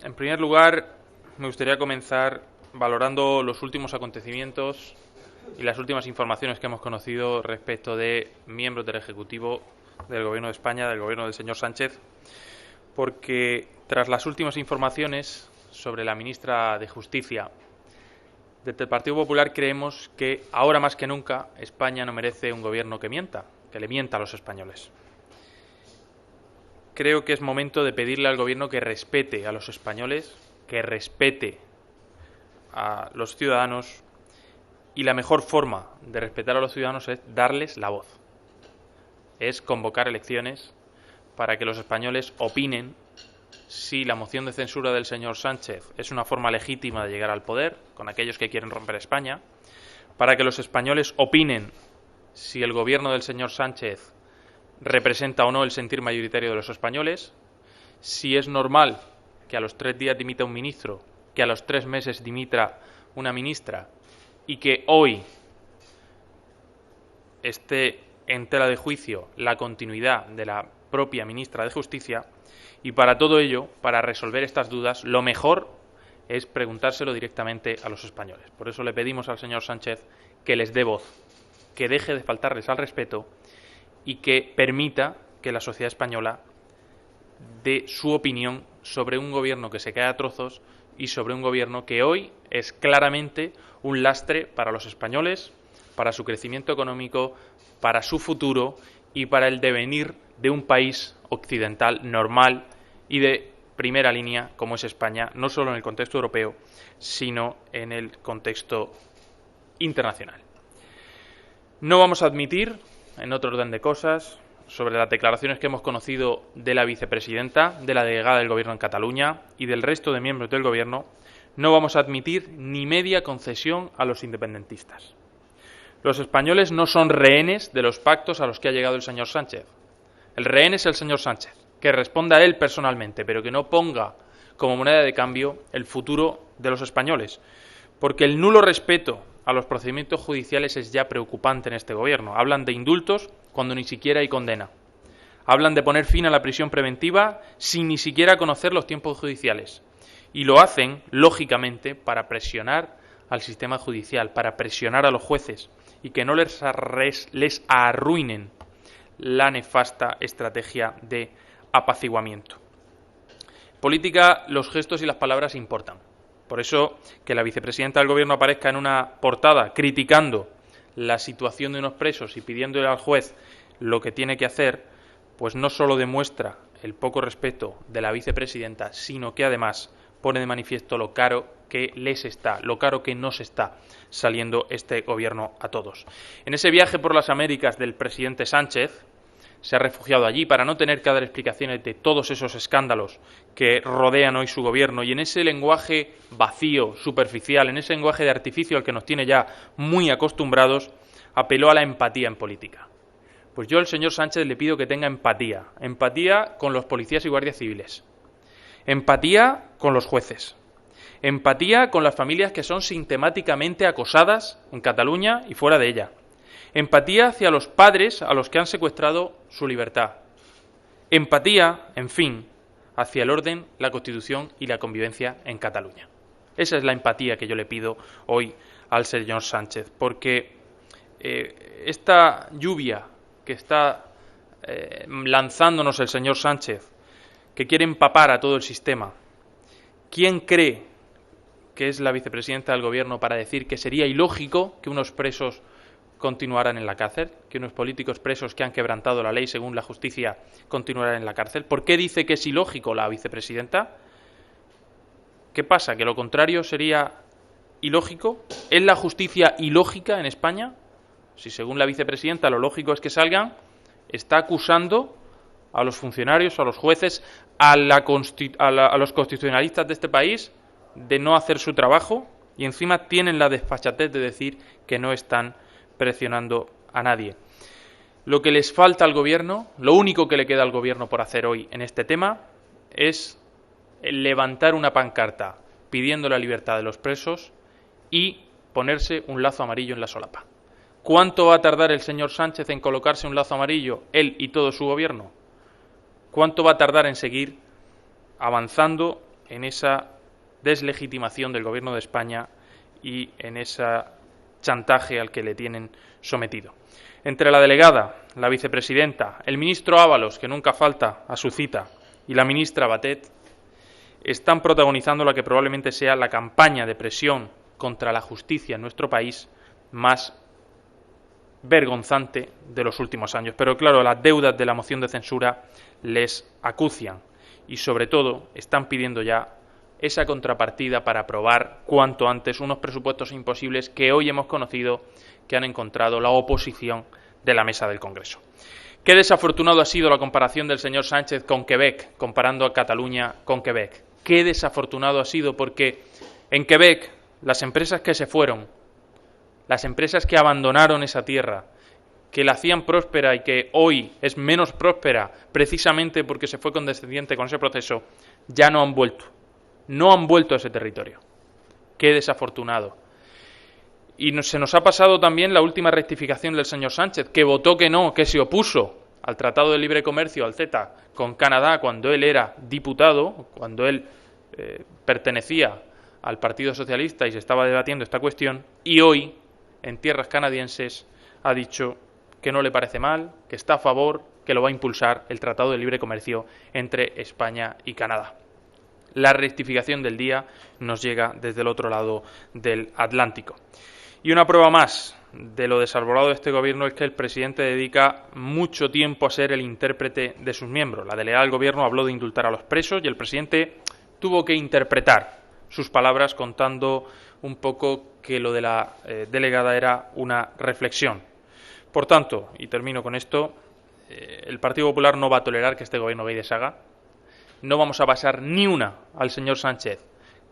En primer lugar, me gustaría comenzar valorando los últimos acontecimientos y las últimas informaciones que hemos conocido respecto de miembros del Ejecutivo del Gobierno de España, del Gobierno del señor Sánchez, porque tras las últimas informaciones sobre la ministra de Justicia, desde el Partido Popular creemos que ahora más que nunca España no merece un gobierno que mienta, que le mienta a los españoles. Creo que es momento de pedirle al Gobierno que respete a los españoles, que respete a los ciudadanos, y la mejor forma de respetar a los ciudadanos es darles la voz. Es convocar elecciones para que los españoles opinen si la moción de censura del señor Sánchez es una forma legítima de llegar al poder, con aquellos que quieren romper España, para que los españoles opinen si el gobierno del señor Sánchez representa o no el sentir mayoritario de los españoles, si es normal que a los 3 días dimita un ministro, que a los 3 meses dimita una ministra y que hoy esté en tela de juicio la continuidad de la propia ministra de Justicia. Y para todo ello, para resolver estas dudas, lo mejor es preguntárselo directamente a los españoles. Por eso le pedimos al señor Sánchez que les dé voz, que deje de faltarles al respeto y que permita que la sociedad española dé su opinión sobre un gobierno que se cae a trozos y sobre un gobierno que hoy es claramente un lastre para los españoles, para su crecimiento económico, para su futuro y para el devenir de un país occidental normal y de primera línea como es España, no solo en el contexto europeo, sino en el contexto internacional. No vamos a admitir, en otro orden de cosas, sobre las declaraciones que hemos conocido de la vicepresidenta, de la delegada del Gobierno en Cataluña y del resto de miembros del Gobierno, no vamos a admitir ni media concesión a los independentistas. Los españoles no son rehenes de los pactos a los que ha llegado el señor Sánchez. El rehén es el señor Sánchez, que responda a él personalmente, pero que no ponga como moneda de cambio el futuro de los españoles, porque el nulo respeto a los procedimientos judiciales es ya preocupante en este gobierno. Hablan de indultos cuando ni siquiera hay condena. Hablan de poner fin a la prisión preventiva sin ni siquiera conocer los tiempos judiciales. Y lo hacen, lógicamente, para presionar al sistema judicial, para presionar a los jueces y que no les arruinen la nefasta estrategia de apaciguamiento. En política, los gestos y las palabras importan. Por eso, que la vicepresidenta del Gobierno aparezca en una portada criticando la situación de unos presos y pidiéndole al juez lo que tiene que hacer, pues no solo demuestra el poco respeto de la vicepresidenta, sino que además pone de manifiesto lo caro que lo caro que nos está saliendo este gobierno a todos. En ese viaje por las Américas del presidente Sánchez, se ha refugiado allí para no tener que dar explicaciones de todos esos escándalos que rodean hoy su gobierno, y en ese lenguaje vacío, superficial, en ese lenguaje de artificio al que nos tiene ya muy acostumbrados, apeló a la empatía en política. Pues yo al señor Sánchez le pido que tenga empatía, empatía con los policías y guardias civiles, empatía con los jueces, empatía con las familias que son sistemáticamente acosadas en Cataluña y fuera de ella, empatía hacia los padres a los que han secuestrado su libertad, empatía, en fin, hacia el orden, la Constitución y la convivencia en Cataluña. Esa es la empatía que yo le pido hoy al señor Sánchez, porque esta lluvia que está lanzándonos el señor Sánchez, que quiere empapar a todo el sistema, ¿quién cree que es la vicepresidenta del Gobierno para decir que sería ilógico que unos presos continuaran en la cárcel, que unos políticos presos que han quebrantado la ley según la justicia continuaran en la cárcel? ¿Por qué dice que es ilógico la vicepresidenta? ¿Qué pasa? ¿Que lo contrario sería ilógico? ¿Es la justicia ilógica en España? Si según la vicepresidenta lo lógico es que salgan, está acusando a los funcionarios, a los jueces, a los constitucionalistas de este país de no hacer su trabajo, y encima tienen la desfachatez de decir que no están presionando a nadie. Lo que les falta al Gobierno, lo único que le queda al Gobierno por hacer hoy en este tema, es levantar una pancarta pidiendo la libertad de los presos y ponerse un lazo amarillo en la solapa. ¿Cuánto va a tardar el señor Sánchez en colocarse un lazo amarillo, él y todo su Gobierno? ¿Cuánto va a tardar en seguir avanzando en esa deslegitimación del Gobierno de España y en ese chantaje al que le tienen sometido. Entre la delegada, la vicepresidenta, el ministro Ábalos, que nunca falta a su cita, y la ministra Batet, están protagonizando la que probablemente sea la campaña de presión contra la justicia en nuestro país más vergonzante de los últimos años. Pero claro, las deudas de la moción de censura les acucian y sobre todo están pidiendo ya esa contrapartida para aprobar cuanto antes unos presupuestos imposibles que hoy hemos conocido que han encontrado la oposición de la mesa del Congreso. Qué desafortunado ha sido la comparación del señor Sánchez con Quebec, comparando a Cataluña con Quebec. Qué desafortunado ha sido porque en Quebec las empresas que se fueron, las empresas que abandonaron esa tierra, que la hacían próspera y que hoy es menos próspera precisamente porque se fue condescendiente con ese proceso, ya no han vuelto. No han vuelto a ese territorio. Qué desafortunado. Y se nos ha pasado también la última rectificación del señor Sánchez, que votó que no, que se opuso al Tratado de Libre Comercio, al CETA, con Canadá, cuando él era diputado, cuando él pertenecía al Partido Socialista y se estaba debatiendo esta cuestión, y hoy, en tierras canadienses, ha dicho que no le parece mal, que está a favor, que lo va a impulsar el Tratado de Libre Comercio entre España y Canadá. La rectificación del día nos llega desde el otro lado del Atlántico. Y una prueba más de lo desarbolado de este gobierno es que el presidente dedica mucho tiempo a ser el intérprete de sus miembros. La delegada del gobierno habló de indultar a los presos y el presidente tuvo que interpretar sus palabras contando un poco que lo de la delegada era una reflexión. Por tanto, y termino con esto, el Partido Popular no va a tolerar que este gobierno vaya y deshaga. No vamos a pasar ni una al señor Sánchez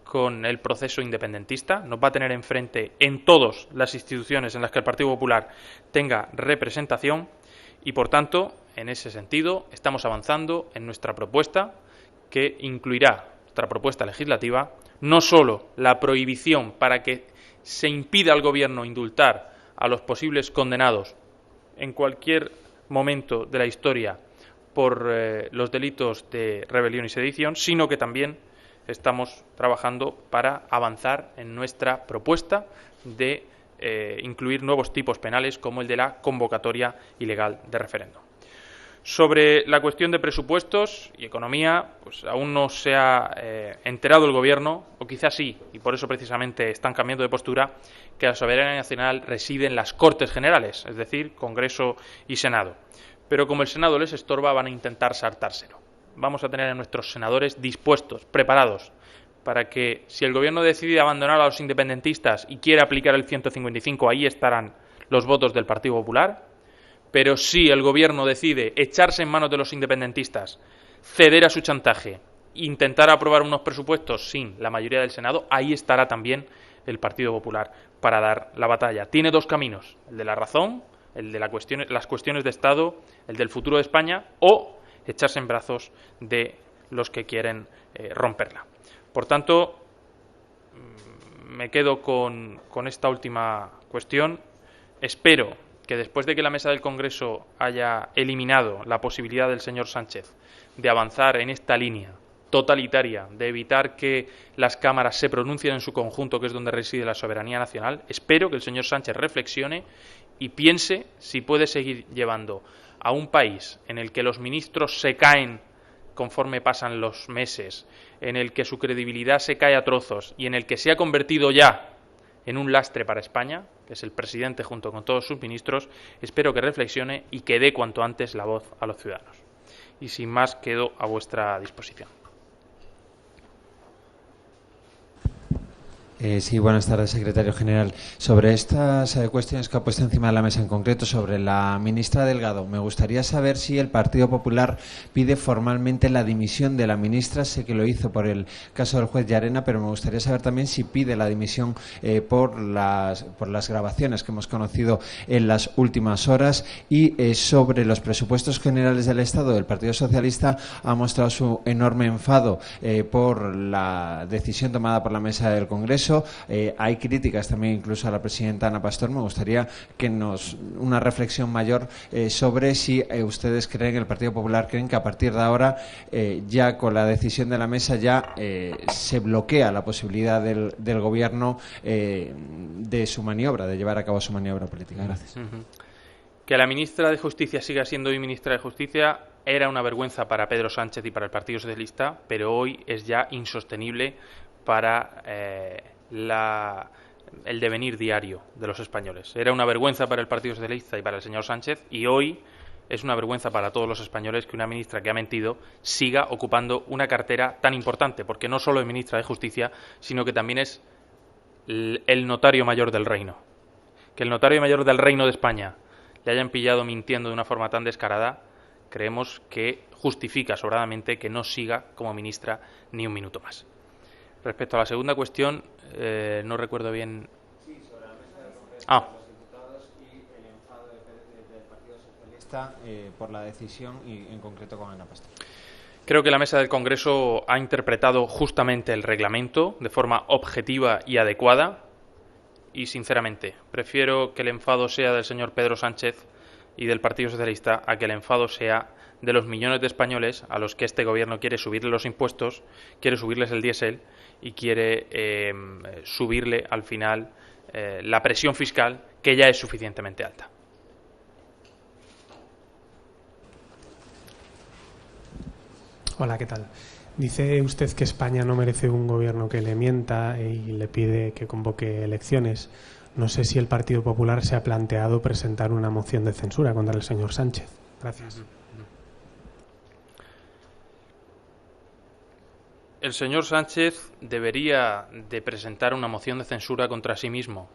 con el proceso independentista. Nos va a tener enfrente en todas las instituciones en las que el Partido Popular tenga representación y, por tanto, en ese sentido, estamos avanzando en nuestra propuesta que incluirá, nuestra propuesta legislativa, no solo la prohibición para que se impida al Gobierno indultar a los posibles condenados en cualquier momento de la historia por los delitos de rebelión y sedición, sino que también estamos trabajando para avanzar en nuestra propuesta de incluir nuevos tipos penales como el de la convocatoria ilegal de referéndum. Sobre la cuestión de presupuestos y economía, pues aún no se ha enterado el Gobierno, o quizás sí, y por eso precisamente están cambiando de postura, que la soberanía nacional reside en las Cortes Generales, es decir, Congreso y Senado. Pero como el Senado les estorba, van a intentar saltárselo. Vamos a tener a nuestros senadores dispuestos, preparados, para que si el Gobierno decide abandonar a los independentistas y quiere aplicar el 155, ahí estarán los votos del Partido Popular. Pero si el Gobierno decide echarse en manos de los independentistas, ceder a su chantaje, intentar aprobar unos presupuestos sin la mayoría del Senado, ahí estará también el Partido Popular para dar la batalla. Tiene dos caminos, el de la razón, el de las cuestiones de Estado, el del futuro de España, o echarse en brazos de los que quieren romperla. Por tanto, me quedo con esta última cuestión. Espero que después de que la mesa del Congreso haya eliminado la posibilidad del señor Sánchez de avanzar en esta línea totalitaria, de evitar que las cámaras se pronuncien en su conjunto, que es donde reside la soberanía nacional, espero que el señor Sánchez reflexione y piense si puede seguir llevando a un país en el que los ministros se caen conforme pasan los meses, en el que su credibilidad se cae a trozos y en el que se ha convertido ya en un lastre para España, que es el presidente junto con todos sus ministros. Espero que reflexione y que dé cuanto antes la voz a los ciudadanos. Y sin más, quedo a vuestra disposición. Sí, buenas tardes, secretario general. Sobre estas cuestiones que ha puesto encima de la mesa, en concreto sobre la ministra Delgado, me gustaría saber si el Partido Popular pide formalmente la dimisión de la ministra. Sé que lo hizo por el caso del juez Llarena, pero me gustaría saber también si pide la dimisión por las grabaciones que hemos conocido en las últimas horas. Y sobre los presupuestos generales del Estado, el Partido Socialista ha mostrado su enorme enfado por la decisión tomada por la mesa del Congreso. Congreso. Hay críticas también incluso a la presidenta Ana Pastor. Me gustaría que una reflexión mayor sobre si ustedes creen, el Partido Popular creen que a partir de ahora, ya con la decisión de la mesa, ya se bloquea la posibilidad del Gobierno de su maniobra, de llevar a cabo su maniobra política. Gracias. Que la ministra de Justicia siga siendo hoy ministra de Justicia era una vergüenza para Pedro Sánchez y para el Partido Socialista, pero hoy es ya insostenible para el devenir diario de los españoles. Era una vergüenza para el Partido Socialista y para el señor Sánchez, y hoy es una vergüenza para todos los españoles que una ministra que ha mentido siga ocupando una cartera tan importante, porque no solo es ministra de Justicia, sino que también es el notario mayor del reino. Que el notario mayor del reino de España le hayan pillado mintiendo de una forma tan descarada, creemos que justifica sobradamente que no siga como ministra ni un minuto más. Respecto a la segunda cuestión, no recuerdo bien. Sí, sobre la mesa del Congreso de los Diputados y el enfado del Partido Socialista por la decisión y en concreto con Ana Pastor. Creo que la mesa del Congreso ha interpretado justamente el reglamento de forma objetiva y adecuada. Y, sinceramente, prefiero que el enfado sea del señor Pedro Sánchez y del Partido Socialista a que el enfado sea de los millones de españoles a los que este Gobierno quiere subirle los impuestos, quiere subirles el diésel y quiere subirle, al final, la presión fiscal, que ya es suficientemente alta. Hola, ¿qué tal? Dice usted que España no merece un gobierno que le mienta y le pide que convoque elecciones. No sé si el Partido Popular se ha planteado presentar una moción de censura contra el señor Sánchez. Gracias. El señor Sánchez debería de presentar una moción de censura contra sí mismo.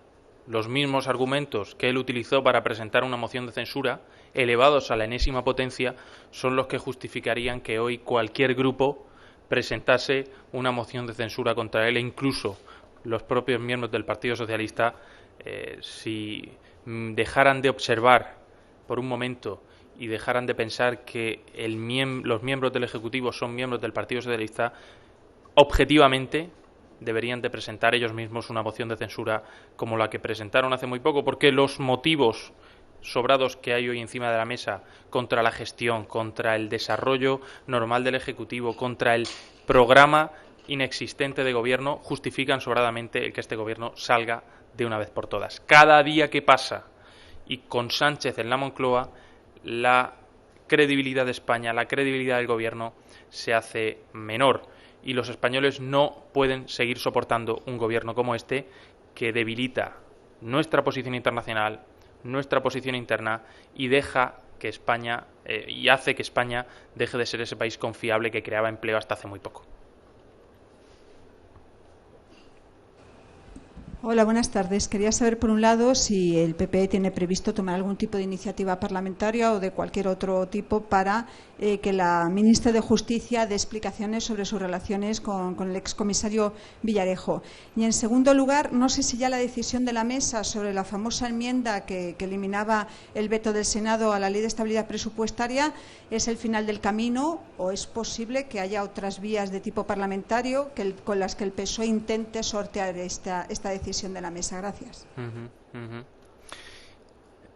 Los mismos argumentos que él utilizó para presentar una moción de censura, elevados a la enésima potencia, son los que justificarían que hoy cualquier grupo presentase una moción de censura contra él, e incluso los propios miembros del Partido Socialista, si dejaran de observar por un momento y dejaran de pensar que los miembros del Ejecutivo son miembros del Partido Socialista, objetivamente deberían de presentar ellos mismos una moción de censura como la que presentaron hace muy poco, porque los motivos sobrados que hay hoy encima de la mesa contra la gestión, contra el desarrollo normal del Ejecutivo, contra el programa inexistente de gobierno, justifican sobradamente el que este gobierno salga de una vez por todas. Cada día que pasa y con Sánchez en la Moncloa, la credibilidad de España, la credibilidad del gobierno se hace menor, y los españoles no pueden seguir soportando un gobierno como este, que debilita nuestra posición internacional, nuestra posición interna, y deja que España y hace que España deje de ser ese país confiable que creaba empleo hasta hace muy poco. Hola, buenas tardes. Quería saber, por un lado, si el PP tiene previsto tomar algún tipo de iniciativa parlamentaria o de cualquier otro tipo para que la ministra de Justicia dé explicaciones sobre sus relaciones con el excomisario Villarejo. Y, en segundo lugar, no sé si ya la decisión de la mesa sobre la famosa enmienda que eliminaba el veto del Senado a la Ley de Estabilidad Presupuestaria es el final del camino, o es posible que haya otras vías de tipo parlamentario con las que el PSOE intente sortear esta decisión de la mesa. Gracias.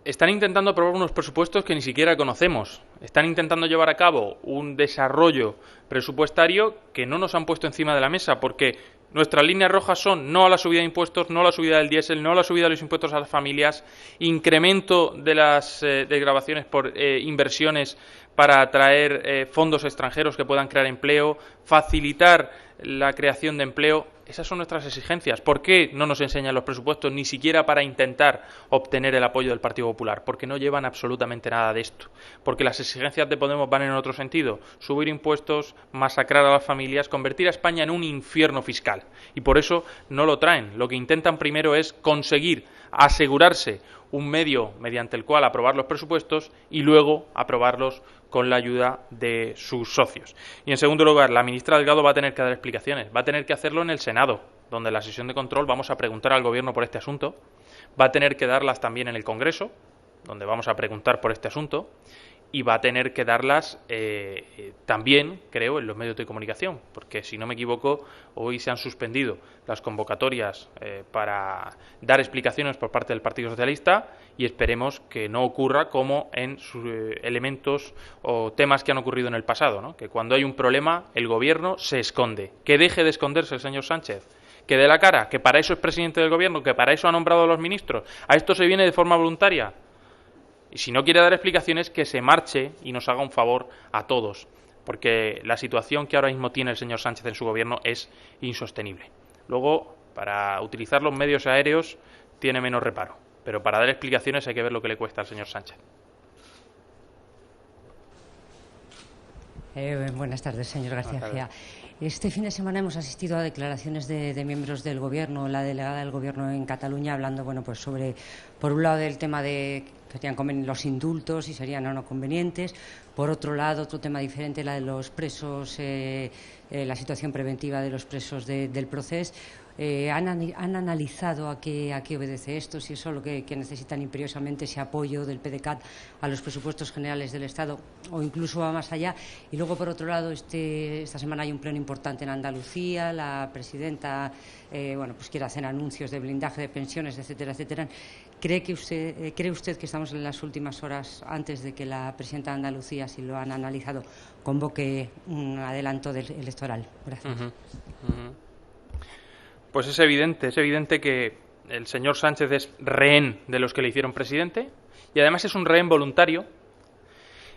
Están intentando aprobar unos presupuestos que ni siquiera conocemos. Están intentando llevar a cabo un desarrollo presupuestario que no nos han puesto encima de la mesa, porque nuestras líneas rojas son no a la subida de impuestos, no a la subida del diésel, no a la subida de los impuestos a las familias, incremento de las desgravaciones por inversiones para atraer fondos extranjeros que puedan crear empleo, facilitar la creación de empleo. Esas son nuestras exigencias. ¿Por qué no nos enseñan los presupuestos ni siquiera para intentar obtener el apoyo del Partido Popular? Porque no llevan absolutamente nada de esto. Porque las exigencias de Podemos van en otro sentido. Subir impuestos, masacrar a las familias, convertir a España en un infierno fiscal. Y por eso no lo traen. Lo que intentan primero es conseguir asegurarse un medio mediante el cual aprobar los presupuestos y luego aprobarlos con la ayuda de sus socios. Y en segundo lugar, la ministra Delgado va a tener que dar explicaciones. Va a tener que hacerlo en el Senado, donde en la sesión de control vamos a preguntar al Gobierno por este asunto. Va a tener que darlas también en el Congreso, donde vamos a preguntar por este asunto. y va a tener que darlas también, creo, en los medios de comunicación, porque si no me equivoco, hoy se han suspendido las convocatorias para dar explicaciones por parte del Partido Socialista y esperemos que no ocurra como en sus elementos o temas que han ocurrido en el pasado, ¿no? Que cuando hay un problema el Gobierno se esconde. Que deje de esconderse el señor Sánchez, que dé la cara, que para eso es presidente del Gobierno, que para eso ha nombrado a los ministros. A esto se viene de forma voluntaria. Y si no quiere dar explicaciones, que se marche y nos haga un favor a todos, porque la situación que ahora mismo tiene el señor Sánchez en su gobierno es insostenible. Luego, para utilizar los medios aéreos tiene menos reparo, pero para dar explicaciones hay que ver lo que le cuesta al señor Sánchez. Buenas tardes, señor García Egea. Este fin de semana hemos asistido a declaraciones de miembros del Gobierno, la delegada del Gobierno en Cataluña, hablando, bueno, pues sobre, por un lado, del tema de que serían los indultos y serían o no convenientes. Por otro lado, otro tema diferente, la de los presos, la situación preventiva de los presos del Procés. ¿Han analizado a qué obedece esto? Si es solo que necesitan imperiosamente ese apoyo del PDeCAT a los presupuestos generales del Estado o incluso va más allá. Y luego, por otro lado, esta semana hay un pleno importante en Andalucía. La presidenta pues quiere hacer anuncios de blindaje de pensiones, etcétera, etcétera. ¿Cree usted que estamos en las últimas horas antes de que la presidenta de Andalucía, si lo han analizado, convoque un adelanto electoral? Gracias. Pues es evidente que el señor Sánchez es rehén de los que le hicieron presidente y además es un rehén voluntario,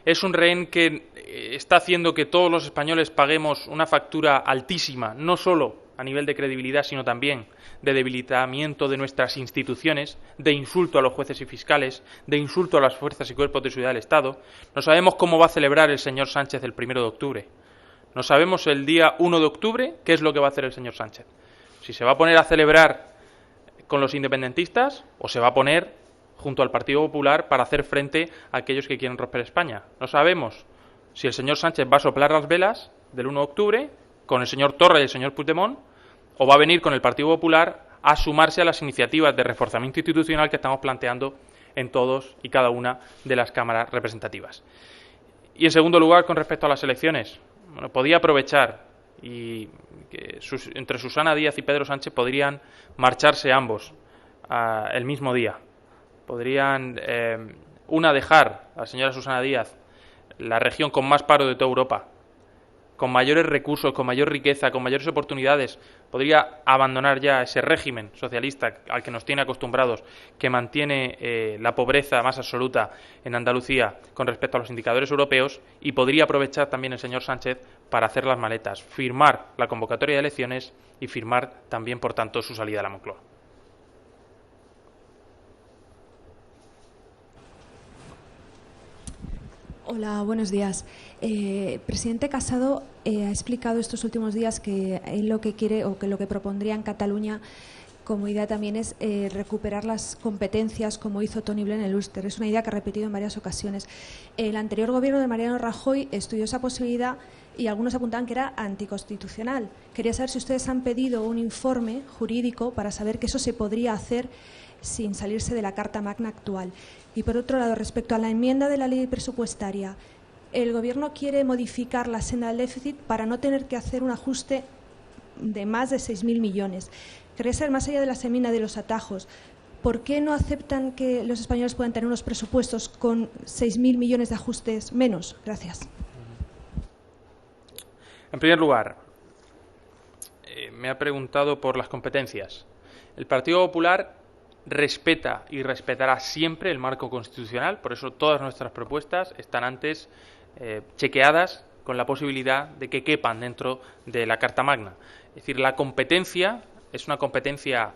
es un rehén que está haciendo que todos los españoles paguemos una factura altísima, no solo a nivel de credibilidad, sino también de debilitamiento de nuestras instituciones, de insulto a los jueces y fiscales, de insulto a las fuerzas y cuerpos de seguridad del Estado. No sabemos cómo va a celebrar el señor Sánchez el 1 de octubre. No sabemos el día 1 de octubre qué es lo que va a hacer el señor Sánchez. Si se va a poner a celebrar con los independentistas o se va a poner junto al Partido Popular para hacer frente a aquellos que quieren romper España. No sabemos si el señor Sánchez va a soplar las velas del 1 de octubre con el señor Torra y el señor Puigdemont o va a venir con el Partido Popular a sumarse a las iniciativas de reforzamiento institucional que estamos planteando en todos y cada una de las cámaras representativas. Y en segundo lugar, con respecto a las elecciones, bueno, podía aprovechar y que entre Susana Díaz y Pedro Sánchez podrían marcharse ambos el mismo día. Podrían, dejar a la señora Susana Díaz la región con más paro de toda Europa, con mayores recursos, con mayor riqueza, con mayores oportunidades. Podría abandonar ya ese régimen socialista al que nos tiene acostumbrados, que mantiene la pobreza más absoluta en Andalucía con respecto a los indicadores europeos, y podría aprovechar también el señor Sánchez para hacer las maletas, firmar la convocatoria de elecciones y firmar también, por tanto, su salida a la Moncloa. Hola, buenos días. Presidente Casado ha explicado estos últimos días que él lo que quiere o que lo que propondría en Cataluña como idea también es recuperar las competencias como hizo Tony Blair en el Ulster. Es una idea que ha repetido en varias ocasiones. El anterior gobierno de Mariano Rajoy estudió esa posibilidad y algunos apuntaban que era anticonstitucional. Quería saber si ustedes han pedido un informe jurídico para saber que eso se podría hacer sin salirse de la Carta Magna actual. Y por otro lado, respecto a la enmienda de la ley presupuestaria, el Gobierno quiere modificar la senda del déficit para no tener que hacer un ajuste de más de 6.000 millones. Quería saber, más allá de la semina de los atajos, ¿por qué no aceptan que los españoles puedan tener unos presupuestos con 6.000 millones de ajustes menos? Gracias. En primer lugar, me ha preguntado por las competencias. El Partido Popular respeta y respetará siempre el marco constitucional, por eso todas nuestras propuestas están antes chequeadas con la posibilidad de que quepan dentro de la Carta Magna. Es decir, la competencia es una competencia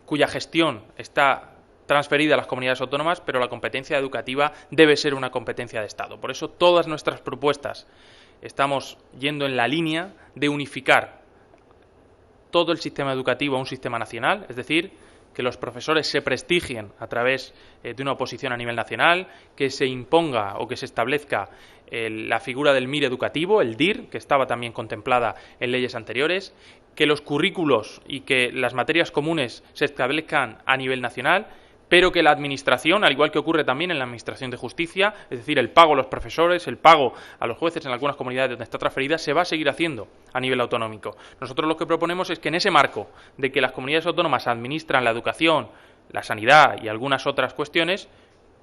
cuya gestión está transferida a las comunidades autónomas, pero la competencia educativa debe ser una competencia de Estado. Por eso todas nuestras propuestas estamos yendo en la línea de unificar todo el sistema educativo a un sistema nacional, es decir, que los profesores se prestigien a través de una oposición a nivel nacional, que se imponga o que se establezca la figura del MIR educativo, el DIR, que estaba también contemplada en leyes anteriores, que los currículos y que las materias comunes se establezcan a nivel nacional, pero que la Administración, al igual que ocurre también en la Administración de Justicia, es decir, el pago a los profesores, el pago a los jueces en algunas comunidades donde está transferida, se va a seguir haciendo a nivel autonómico. Nosotros lo que proponemos es que en ese marco de que las comunidades autónomas administran la educación, la sanidad y algunas otras cuestiones,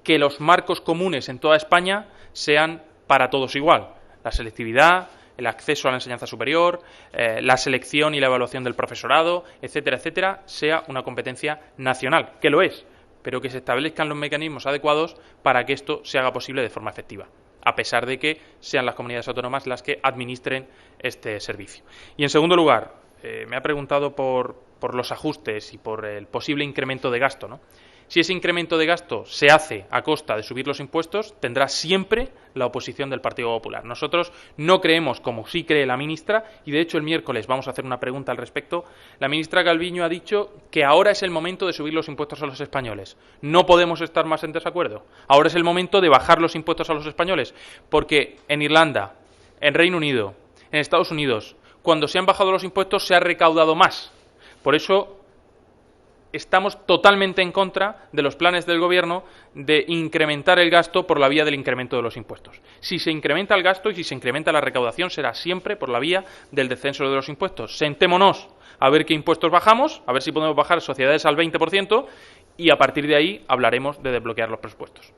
que los marcos comunes en toda España sean para todos igual. La selectividad, el acceso a la enseñanza superior, la selección y la evaluación del profesorado, etcétera, etcétera, sea una competencia nacional, que lo es, pero que se establezcan los mecanismos adecuados para que esto se haga posible de forma efectiva, a pesar de que sean las comunidades autónomas las que administren este servicio. Y en segundo lugar, me ha preguntado por los ajustes y por el posible incremento de gasto, ¿no? Si ese incremento de gasto se hace a costa de subir los impuestos, tendrá siempre la oposición del Partido Popular. Nosotros no creemos, como sí cree la ministra, y de hecho el miércoles vamos a hacer una pregunta al respecto. La ministra Calviño ha dicho que ahora es el momento de subir los impuestos a los españoles. No podemos estar más en desacuerdo. Ahora es el momento de bajar los impuestos a los españoles, porque en Irlanda, en Reino Unido, en Estados Unidos, cuando se han bajado los impuestos se ha recaudado más. Por eso estamos totalmente en contra de los planes del Gobierno de incrementar el gasto por la vía del incremento de los impuestos. Si se incrementa el gasto y si se incrementa la recaudación, será siempre por la vía del descenso de los impuestos. Sentémonos a ver qué impuestos bajamos, a ver si podemos bajar sociedades al 20% y a partir de ahí hablaremos de desbloquear los presupuestos.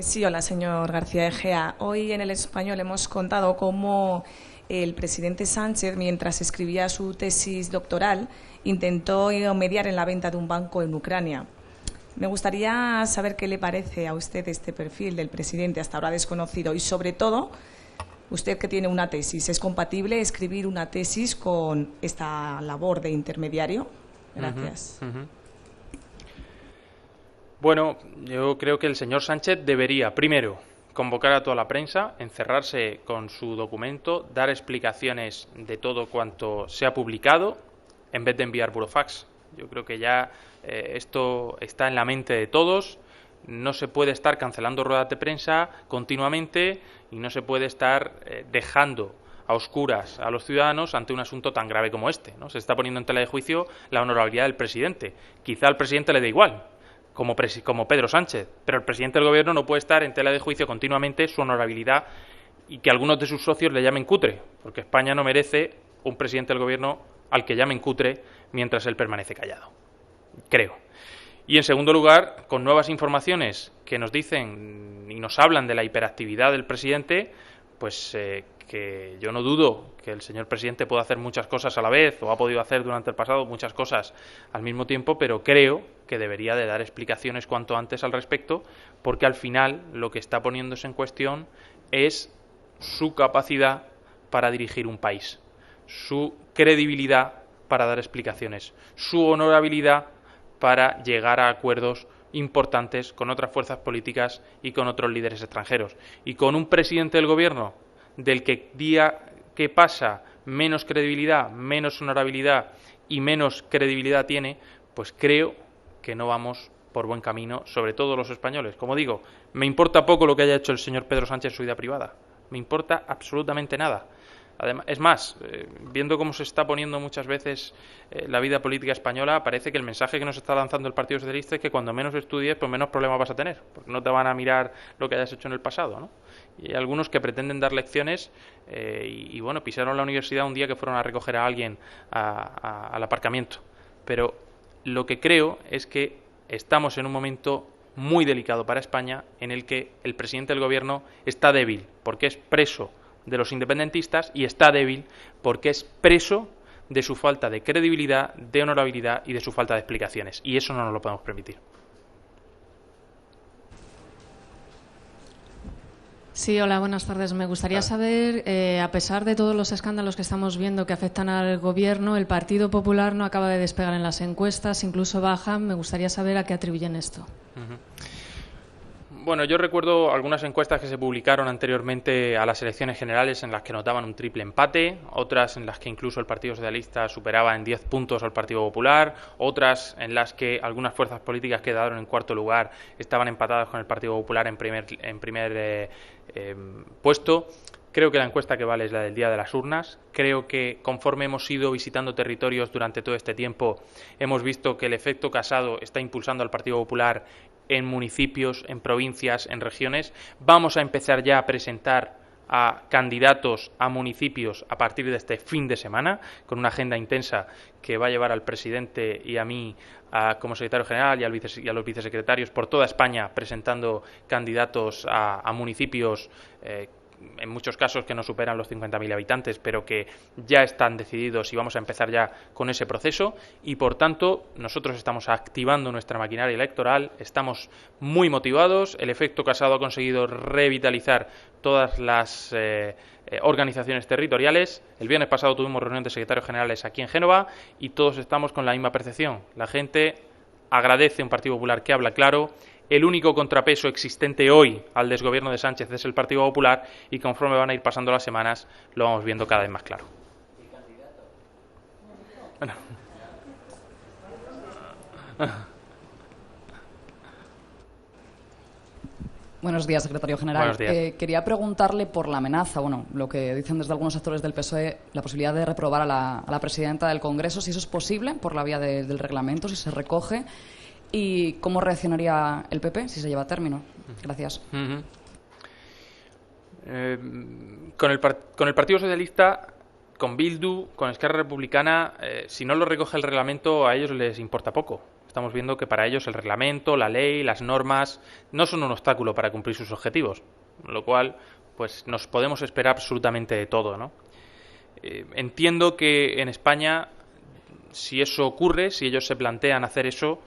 Sí, hola, señor García Egea. Hoy en El Español hemos contado cómo el presidente Sánchez, mientras escribía su tesis doctoral, intentó mediar en la venta de un banco en Ucrania. Me gustaría saber qué le parece a usted este perfil del presidente, hasta ahora desconocido, y sobre todo, usted que tiene una tesis, ¿es compatible escribir una tesis con esta labor de intermediario? Gracias. Bueno, yo creo que el señor Sánchez debería, primero, convocar a toda la prensa, encerrarse con su documento, dar explicaciones de todo cuanto se ha publicado, en vez de enviar burofax. Yo creo que ya esto está en la mente de todos. No se puede estar cancelando ruedas de prensa continuamente y no se puede estar dejando a oscuras a los ciudadanos ante un asunto tan grave como este, ¿no? Se está poniendo en tela de juicio la honorabilidad del presidente. Quizá al presidente le dé igual, como Pedro Sánchez, pero el presidente del Gobierno no puede estar en tela de juicio continuamente su honorabilidad y que algunos de sus socios le llamen cutre, porque España no merece un presidente del Gobierno al que llamen cutre mientras él permanece callado, creo. Y en segundo lugar, con nuevas informaciones que nos dicen y nos hablan de la hiperactividad del presidente, pues que yo no dudo que el señor presidente pueda hacer muchas cosas a la vez, o ha podido hacer durante el pasado muchas cosas al mismo tiempo, pero creo que debería de dar explicaciones cuanto antes al respecto, porque al final lo que está poniéndose en cuestión es su capacidad para dirigir un país, su credibilidad para dar explicaciones, su honorabilidad para llegar a acuerdos importantes con otras fuerzas políticas y con otros líderes extranjeros. Y con un presidente del Gobierno del que día que pasa menos credibilidad, menos honorabilidad y menos credibilidad tiene, pues creo que no vamos por buen camino, sobre todo los españoles. Como digo, me importa poco lo que haya hecho el señor Pedro Sánchez en su vida privada. Me importa absolutamente nada. Además, es más, viendo cómo se está poniendo muchas veces la vida política española, parece que el mensaje que nos está lanzando el Partido Socialista es que cuando menos estudies, pues menos problemas vas a tener, porque no te van a mirar lo que hayas hecho en el pasado, ¿no? Y hay algunos que pretenden dar lecciones y bueno, pisaron la universidad un día que fueron a recoger a alguien al aparcamiento. Pero lo que creo es que estamos en un momento muy delicado para España, en el que el presidente del Gobierno está débil, porque es preso de los independentistas, y está débil porque es preso de su falta de credibilidad, de honorabilidad y de su falta de explicaciones. Y eso no nos lo podemos permitir. Sí, hola, buenas tardes. Me gustaría saber, a pesar de todos los escándalos que estamos viendo que afectan al Gobierno, el Partido Popular no acaba de despegar en las encuestas, incluso bajan. Me gustaría saber a qué atribuyen esto. Bueno, yo recuerdo algunas encuestas que se publicaron anteriormente a las elecciones generales en las que notaban un triple empate, otras en las que incluso el Partido Socialista superaba en 10 puntos al Partido Popular, otras en las que algunas fuerzas políticas que quedaron en cuarto lugar estaban empatadas con el Partido Popular en primer puesto. Creo que la encuesta que vale es la del día de las urnas. Creo que conforme hemos ido visitando territorios durante todo este tiempo, hemos visto que el efecto Casado está impulsando al Partido Popular en municipios, en provincias, en regiones. Vamos a empezar ya a presentar a candidatos a municipios a partir de este fin de semana, con una agenda intensa que va a llevar al presidente y a mí como secretario general y a los vicesecretarios por toda España presentando candidatos a municipios en muchos casos que no superan los 50.000 habitantes, pero que ya están decididos y vamos a empezar ya con ese proceso y, por tanto, nosotros estamos activando nuestra maquinaria electoral, estamos muy motivados, el efecto Casado ha conseguido revitalizar todas las organizaciones territoriales. El viernes pasado tuvimos reunión de secretarios generales aquí en Génova y todos estamos con la misma percepción. La gente agradece un Partido Popular que habla claro. El único contrapeso existente hoy al desgobierno de Sánchez es el Partido Popular y conforme van a ir pasando las semanas lo vamos viendo cada vez más claro. Bueno. Buenos días, secretario general. Buenos días. Quería preguntarle por la amenaza, lo que dicen desde algunos actores del PSOE, la posibilidad de reprobar a la presidenta del Congreso, si eso es posible por la vía del reglamento, si se recoge. ¿Y cómo reaccionaría el PP si se lleva a término? Gracias. Con el Partido Socialista, con Bildu, con Esquerra Republicana, si no lo recoge el reglamento, a ellos les importa poco. Estamos viendo que para ellos el reglamento, la ley, las normas no son un obstáculo para cumplir sus objetivos, con lo cual pues nos podemos esperar absolutamente de todo, ¿no? Entiendo que en España, si eso ocurre, si ellos se plantean hacer eso,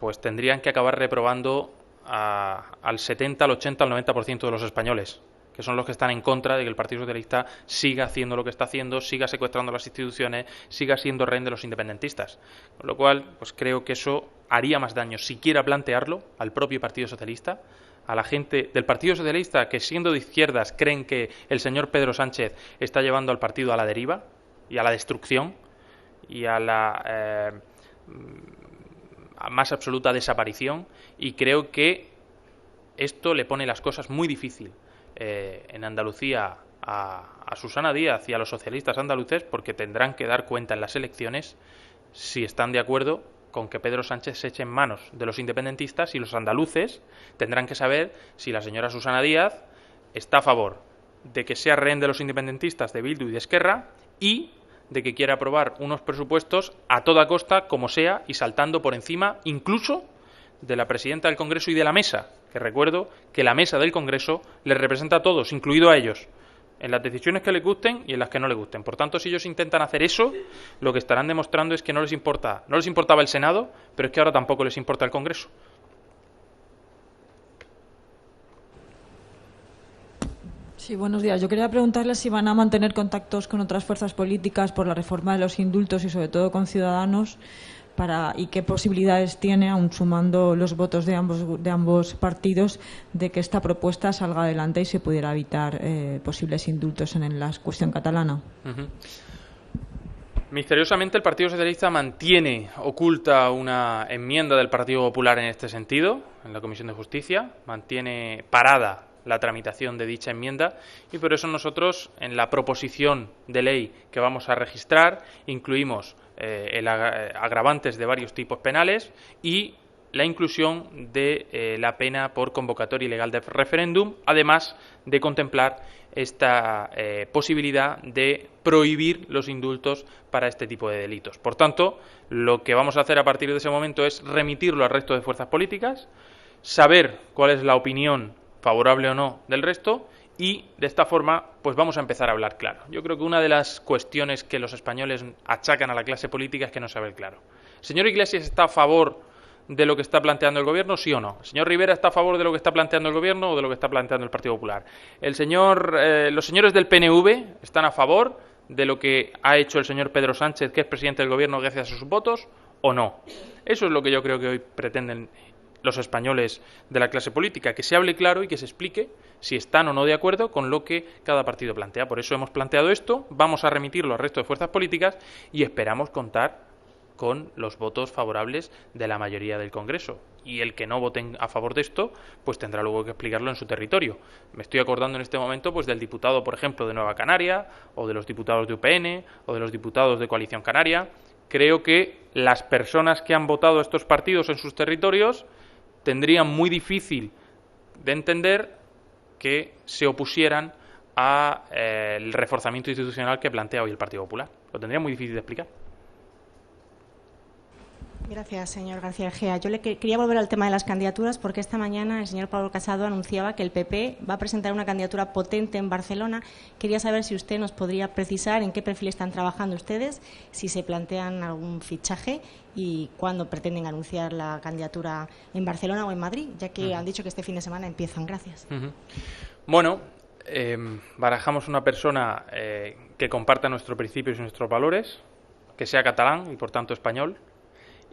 pues tendrían que acabar reprobando al 70, al 80, al 90% de los españoles, que son los que están en contra de que el Partido Socialista siga haciendo lo que está haciendo, siga secuestrando las instituciones, siga siendo rehén de los independentistas. Con lo cual, pues creo que eso haría más daño, siquiera plantearlo, al propio Partido Socialista, a la gente del Partido Socialista que, siendo de izquierdas, creen que el señor Pedro Sánchez está llevando al partido a la deriva y a la destrucción y a la a más absoluta desaparición, y creo que esto le pone las cosas muy difícil en Andalucía a Susana Díaz y a los socialistas andaluces, porque tendrán que dar cuenta en las elecciones si están de acuerdo con que Pedro Sánchez se eche en manos de los independentistas, y los andaluces tendrán que saber si la señora Susana Díaz está a favor de que sea rehén de los independentistas, de Bildu y de Esquerra, y de que quiera aprobar unos presupuestos a toda costa, como sea, y saltando por encima incluso de la presidenta del Congreso y de la mesa, que recuerdo que la mesa del Congreso les representa a todos, incluido a ellos, en las decisiones que les gusten y en las que no les gusten. Por tanto, si ellos intentan hacer eso, lo que estarán demostrando es que no les importaba el Senado, pero es que ahora tampoco les importa el Congreso. Sí, buenos días. Yo quería preguntarle si van a mantener contactos con otras fuerzas políticas por la reforma de los indultos y sobre todo con Ciudadanos, y qué posibilidades tiene, aun sumando los votos de ambos partidos, de que esta propuesta salga adelante y se pudiera evitar posibles indultos en la cuestión catalana. Misteriosamente, el Partido Socialista mantiene oculta una enmienda del Partido Popular en este sentido, en la Comisión de Justicia, mantiene parada la tramitación de dicha enmienda, y por eso nosotros en la proposición de ley que vamos a registrar incluimos agravantes de varios tipos penales y la inclusión de la pena por convocatoria ilegal de referéndum, además de contemplar esta posibilidad de prohibir los indultos para este tipo de delitos. Por tanto, lo que vamos a hacer a partir de ese momento es remitirlo al resto de fuerzas políticas, saber cuál es la opinión favorable o no del resto, y de esta forma pues vamos a empezar a hablar claro. Yo creo que una de las cuestiones que los españoles achacan a la clase política es que no sabe claro. ¿El señor Iglesias está a favor de lo que está planteando el Gobierno, sí o no? ¿El señor Rivera está a favor de lo que está planteando el Gobierno o de lo que está planteando el Partido Popular? Los señores del PNV están a favor de lo que ha hecho el señor Pedro Sánchez, que es presidente del Gobierno, gracias a sus votos, o no? Eso es lo que yo creo que hoy pretenden los españoles de la clase política, que se hable claro y que se explique si están o no de acuerdo con lo que cada partido plantea. Por eso hemos planteado esto, vamos a remitirlo al resto de fuerzas políticas y esperamos contar con los votos favorables de la mayoría del Congreso. Y el que no vote a favor de esto, pues tendrá luego que explicarlo en su territorio. Me estoy acordando en este momento pues del diputado, por ejemplo, de Nueva Canaria, o de los diputados de UPN, o de los diputados de Coalición Canaria. Creo que las personas que han votado a estos partidos en sus territorios tendrían muy difícil de entender que se opusieran al reforzamiento institucional que plantea hoy el Partido Popular. Lo tendría muy difícil de explicar. Gracias, señor García Egea. Yo le quería volver al tema de las candidaturas porque esta mañana el señor Pablo Casado anunciaba que el PP va a presentar una candidatura potente en Barcelona. Quería saber si usted nos podría precisar en qué perfil están trabajando ustedes, si se plantean algún fichaje y cuándo pretenden anunciar la candidatura en Barcelona o en Madrid, ya que han dicho que este fin de semana empiezan. Gracias. Bueno, barajamos una persona que comparta nuestros principios y nuestros valores, que sea catalán y por tanto español,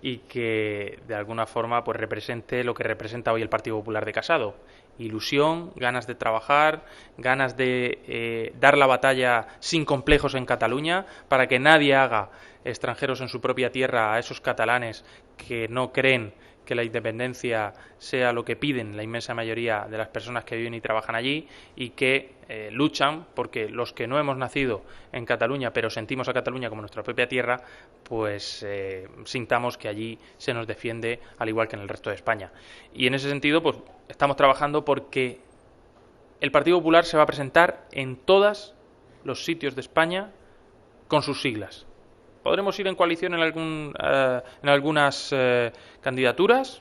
y que de alguna forma pues represente lo que representa hoy el Partido Popular de Casado: ilusión, ganas de trabajar, ganas de dar la batalla sin complejos en Cataluña, para que nadie haga extranjeros en su propia tierra a esos catalanes que no creen que la independencia sea lo que piden la inmensa mayoría de las personas que viven y trabajan allí, y que luchan porque los que no hemos nacido en Cataluña pero sentimos a Cataluña como nuestra propia tierra, pues sintamos que allí se nos defiende al igual que en el resto de España. Y en ese sentido pues estamos trabajando porque el Partido Popular se va a presentar en todos los sitios de España con sus siglas. Podremos ir en coalición en algunas candidaturas,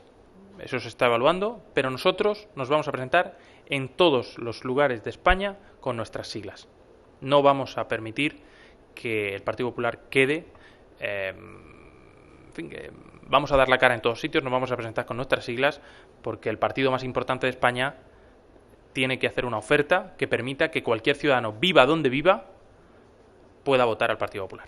eso se está evaluando, pero nosotros nos vamos a presentar en todos los lugares de España con nuestras siglas. No vamos a permitir que el Partido Popular quede, vamos a dar la cara en todos sitios, nos vamos a presentar con nuestras siglas, porque el partido más importante de España tiene que hacer una oferta que permita que cualquier ciudadano, viva donde viva, pueda votar al Partido Popular.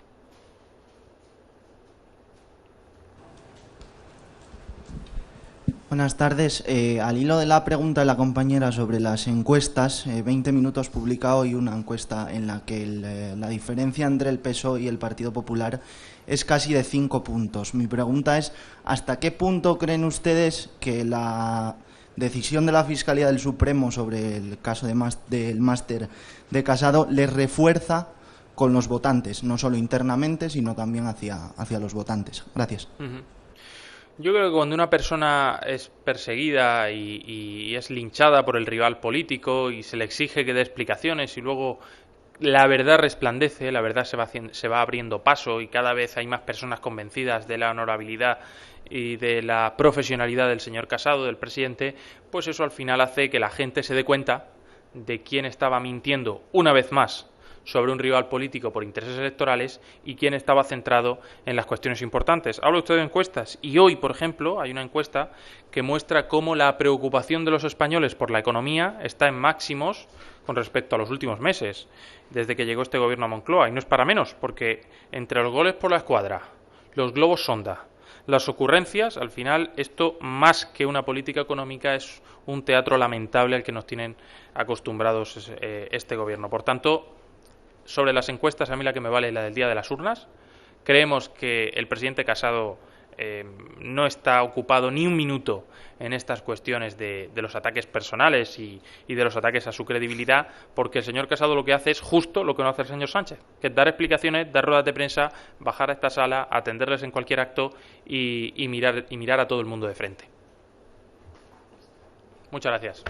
Buenas tardes. Al hilo de la pregunta de la compañera sobre las encuestas, 20 Minutos publica hoy una encuesta en la que la diferencia entre el PSOE y el Partido Popular es casi de 5 puntos. Mi pregunta es, ¿hasta qué punto creen ustedes que la decisión de la Fiscalía del Supremo sobre el caso del máster de Casado les refuerza con los votantes, no solo internamente, sino también hacia los votantes? Gracias. Yo creo que cuando una persona es perseguida y es linchada por el rival político y se le exige que dé explicaciones y luego la verdad resplandece, la verdad se va abriendo paso y cada vez hay más personas convencidas de la honorabilidad y de la profesionalidad del señor Casado, del presidente, pues eso al final hace que la gente se dé cuenta de quién estaba mintiendo una vez más sobre un rival político por intereses electorales y quién estaba centrado en las cuestiones importantes. Habla usted de encuestas y hoy, por ejemplo, hay una encuesta que muestra cómo la preocupación de los españoles por la economía está en máximos con respecto a los últimos meses, desde que llegó este gobierno a Moncloa. Y no es para menos, porque entre los goles por la escuadra, los globos sonda, las ocurrencias, al final esto más que una política económica es un teatro lamentable al que nos tienen acostumbrados este gobierno. Por tanto, sobre las encuestas, a mí la que me vale es la del día de las urnas. Creemos que el presidente Casado no está ocupado ni un minuto en estas cuestiones de los ataques personales y de los ataques a su credibilidad, porque el señor Casado lo que hace es justo lo que no hace el señor Sánchez, que es dar explicaciones, dar ruedas de prensa, bajar a esta sala, atenderles en cualquier acto y mirar a todo el mundo de frente. Muchas gracias.